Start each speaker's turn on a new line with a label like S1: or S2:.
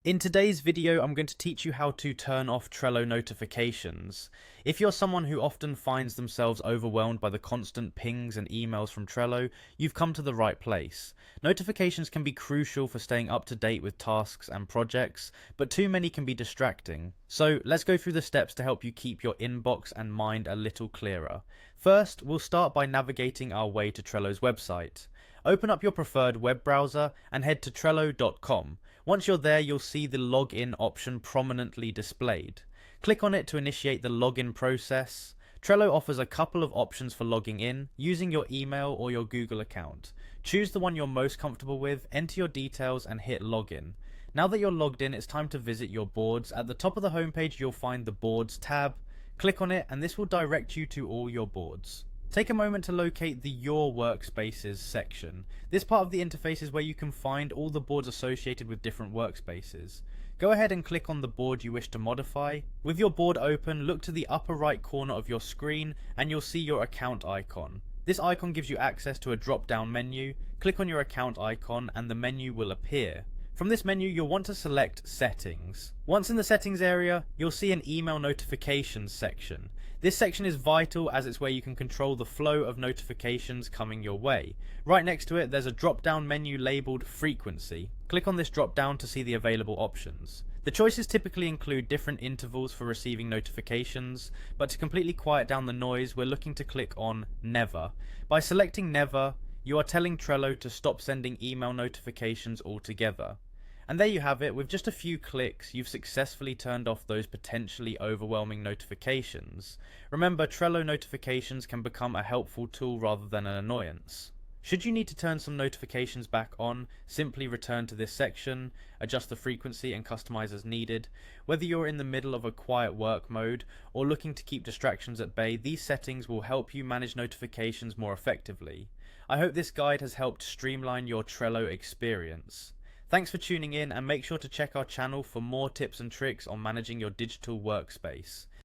S1: In today's video, I'm going to teach you how to turn off Trello notifications. If you're someone who often finds themselves overwhelmed by the constant pings and emails from Trello, you've come to the right place. Notifications can be crucial for staying up to date with tasks and projects, but too many can be distracting. So let's go through the steps to help you keep your inbox and mind a little clearer. First, we'll start by navigating our way to Trello's website. Open up your preferred web browser and head to Trello.com. Once you're there, you'll see the login option prominently displayed. Click on it to initiate the login process. Trello offers a couple of options for logging in, using your email or your Google account. Choose the one you're most comfortable with, enter your details and hit login. Now that you're logged in, it's time to visit your boards. At the top of the homepage, you'll find the Boards tab. Click on it and this will direct you to all your boards. Take a moment to locate the Your Workspaces section. This part of the interface is where you can find all the boards associated with different workspaces. Go ahead and click on the board you wish to modify. With your board open, look to the upper right corner of your screen and you'll see your account icon. This icon gives you access to a drop-down menu. Click on your account icon and the menu will appear. From this menu, you'll want to select Settings. Once in the Settings area, you'll see an Email Notifications section. This section is vital as it's where you can control the flow of notifications coming your way. Right next to it, there's a drop-down menu labeled Frequency. Click on this drop-down to see the available options. The choices typically include different intervals for receiving notifications, but to completely quiet down the noise, we're looking to click on Never. By selecting Never, you are telling Trello to stop sending email notifications altogether. And there you have it. With just a few clicks, you've successfully turned off those potentially overwhelming notifications. Remember, Trello notifications can become a helpful tool rather than an annoyance. Should you need to turn some notifications back on, simply return to this section, adjust the frequency and customize as needed. Whether you're in the middle of a quiet work mode or looking to keep distractions at bay, these settings will help you manage notifications more effectively. I hope this guide has helped streamline your Trello experience. Thanks for tuning in and make sure to check our channel for more tips and tricks on managing your digital workspace.